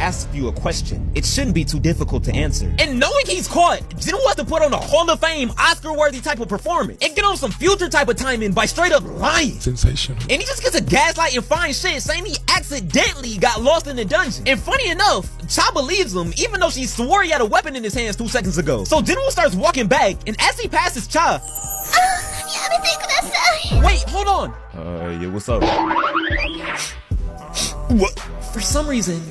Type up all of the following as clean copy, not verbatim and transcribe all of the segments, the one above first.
asks you a question, it shouldn't be too difficult to answer. And knowing he's caught, Jinwoo has to put on a Hall of Fame, Oscar-worthy type of performance and get on some Future type of timing by straight up lying. Sensational. And he just gets a gaslight and fine shit saying he accidentally got lost in the dungeon. And funny enough, Cha believes him even though she swore he had a weapon in his hands 2 seconds ago. So Jinwoo starts walking back, and as he passes Cha, wait, hold on. Yeah, what's up? What? For some reason,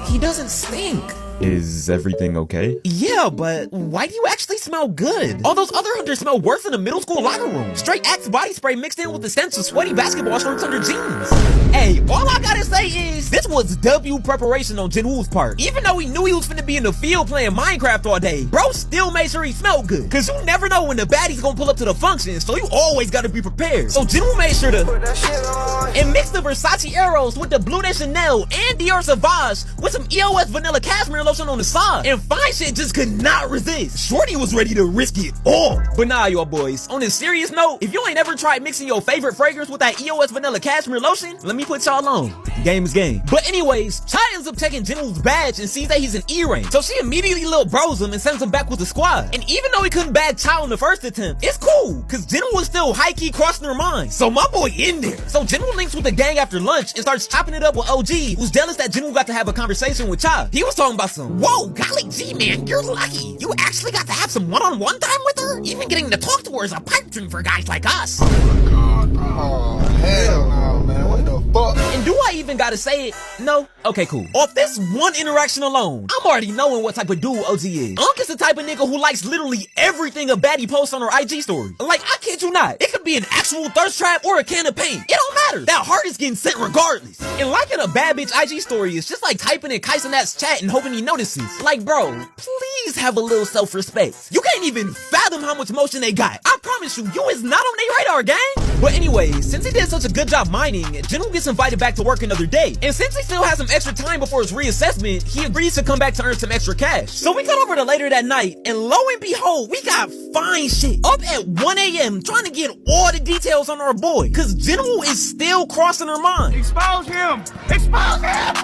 he doesn't stink. Is everything okay? Yeah, but why do you actually smell good? All those other hunters smell worse in the middle school locker room. Straight Axe body spray mixed in with the stench of sweaty basketball shorts under jeans. Hey, all I gotta say is, this was W preparation on Jinwoo's part. Even though he knew he was finna be in the field playing Minecraft all day, bro still made sure he smelled good. Cause you never know when the baddie's gonna pull up to the function, so you always gotta be prepared. So Jinwoo made sure to put that shit on and mix the Versace Arrows with the Blue de Chanel and Dior Sauvage with some EOS Vanilla Cashmere lotion on the side. And fine shit just could not resist. Shorty was ready to risk it all. But nah, y'all boys, on a serious note, if you ain't ever tried mixing your favorite fragrance with that EOS Vanilla Cashmere lotion, let me put y'all on. Game is game. But anyways, Cha ends up taking Jinwoo's badge and sees that he's an E-rank. So she immediately little bros him and sends him back with the squad. And even though he couldn't bag Cha on the first attempt, it's cool, cause Jinwoo was still high-key crossing her mind. So my boy in there. So Jinwoo links with the gang after lunch and starts chopping it up with OG, who's jealous that Jinwoo got to have a conversation with Cha. He was talking about some, whoa, golly gee, man, you're lucky. You actually got to have some one-on-one time with her? Even getting to talk to her is a pipe dream for guys like us. Oh my god, oh hell no, man, what the fuck? And do I even gotta say it? No? Okay, cool. Off this one interaction alone, I'm already knowing what type of dude OG is. Unk is the type of nigga who likes literally everything a baddie posts on her IG story. Like, I kid you not, it could be an actual thirst trap or a can of paint. It don't matter. That heart is getting sent regardless. And liking a bad bitch IG story is just like typing in Kaisenat's chat and hoping he notices. Like, bro, please have a little self-respect. You can't even fathom how much motion they got. I promise you, you is not on their radar, gang. But anyway, since he did such a good job mining, Jinwoo gets invited back to work another day. And since he still has some extra time before his reassessment, he agrees to come back to earn some extra cash. So we cut over to later that night, and lo and behold, we got fine shit up at 1 a.m. trying to get all the details on our boy, cause Jinwoo is still crossing her mind. Expose him! Expose him!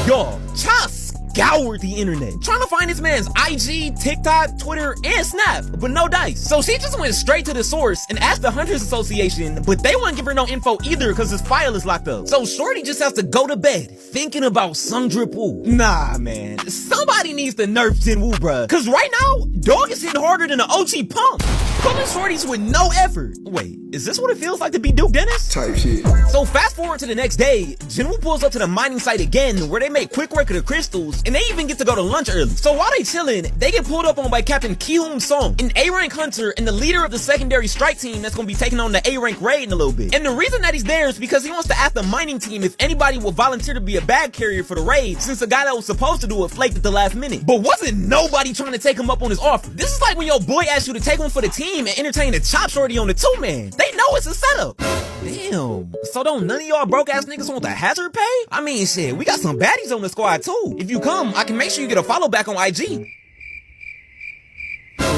Y'all, Cha scoured the internet trying to find this man's IG, TikTok, Twitter, and Snap, but no dice. So she just went straight to the source and asked the Hunters Association, but they wouldn't give her no info either because his file is locked up. So Shorty just has to go to bed thinking about Sung Drip Woo. Nah, man, somebody needs to nerf Jinwoo, bruh, cause right now, dog is hitting harder than an OG pump. Pulling shorties with no effort. Wait, is this what it feels like to be Duke Dennis? Type shit. So fast forward to the next day, Jinwoo pulls up to the mining site again where they make quick work of the crystals and they even get to go to lunch early. So while they chilling, they get pulled up on by Captain Ki-hoon Song, an A-rank hunter and the leader of the secondary strike team that's gonna be taking on the A-rank raid in a little bit. And the reason that he's there is because he wants to ask the mining team if anybody will volunteer to be a bag carrier for the raid, since the guy that was supposed to do it flaked at the last minute. But wasn't nobody trying to take him up on his offer. This is like when your boy asks you to take one for the team and entertain the chop shorty on the 2-man. They know it's a setup. Damn. So don't none of y'all broke ass niggas want the hazard pay? I mean, shit, we got some baddies on the squad too. If you come, I can make sure you get a follow back on IG.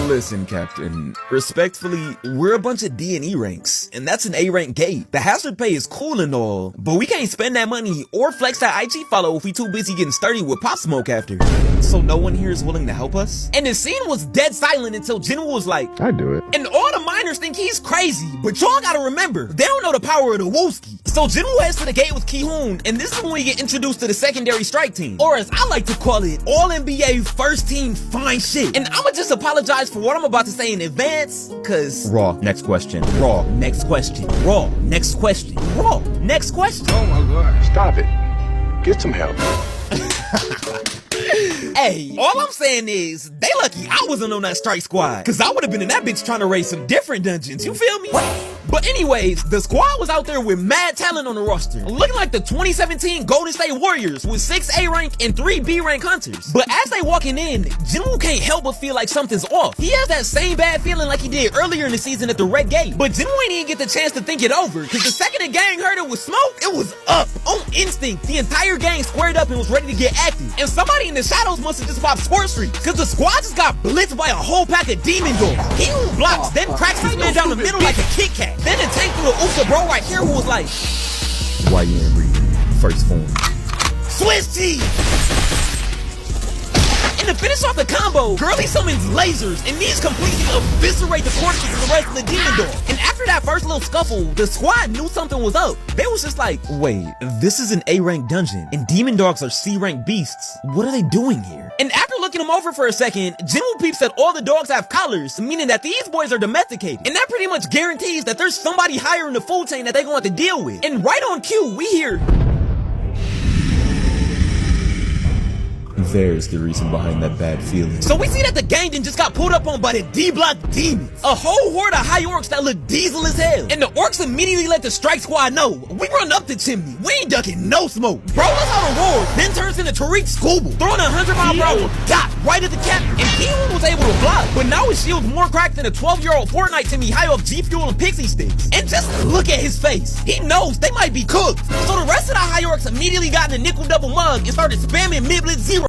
Listen, Captain, respectfully, we're a bunch of D and E ranks, and that's an A rank gate. The hazard pay is cool and all, but we can't spend that money or flex that IG follow if we too busy getting sturdy with Pop Smoke after. So no one here is willing to help us? And the scene was dead silent until Jinwoo was like, I do it. And all the miners think he's crazy, but y'all gotta remember, they don't know the power of the Wooski. So Jinwoo heads to the gate with Ki-hoon, and this is when we get introduced to the secondary strike team, or as I like to call it, all NBA first team fine shit. And I'ma just apologize for what I'm about to say in advance, cause Raw, next question. Raw, next question. Raw, next question. Raw, next question. Oh my god. Stop it. Get some help. Hey, all I'm saying is, they lucky I wasn't on that strike squad, cause I would have been in that bitch trying to raid some different dungeons, you feel me? But anyways, the squad was out there with mad talent on the roster, looking like the 2017 Golden State Warriors with 6 A rank and 3 B rank hunters. But as they walking in, Jinwoo can't help but feel like something's off. He has that same bad feeling like he did earlier in the season at the Red Gate. But Jinwoo ain't even get the chance to think it over, cause the second the gang heard it was smoke, it was up. On instinct, the entire gang squared up and was ready to get active. And somebody in the shadows must have just popped Squirt Street, cause the squad just got blitzed by a whole pack of demon dogs. He blocks, then cracks this man down the middle like a Kit Kat. Then the tank through the Usa bro right here who was like, why you ain't reading first form? Swiss cheese! And to finish off the combo, Girly summons lasers, and these completely eviscerate the corpses of the rest of the demon dog. And after that first little scuffle, the squad knew something was up. They was just like, wait, this is an A-rank dungeon, and demon dogs are C-rank beasts. What are they doing here? And after looking them over for a second, General Peep said all the dogs have collars, meaning that these boys are domesticated. And that pretty much guarantees that there's somebody higher in the food chain that they gonna have to deal with. And right on cue, we hear... There's the reason behind that bad feeling. So we see that the gang then just got pulled up on by the D-Block demons. A whole horde of high orcs that look diesel as hell. And the orcs immediately let the strike squad know. We run up the chimney. We ain't ducking no smoke. Bro, let's out a roar. Then turns into Tariq Scooble, throwing a 100-mile-per-hour dot right at the captain. And Keywood was able to block. But now his shield's more cracked than a 12-year-old Fortnite Timmy high off G Fuel and Pixie Sticks. And just look at his face. He knows they might be cooked. So the rest of the high orcs immediately got in a nickel double mug and started spamming mid-blitz 0.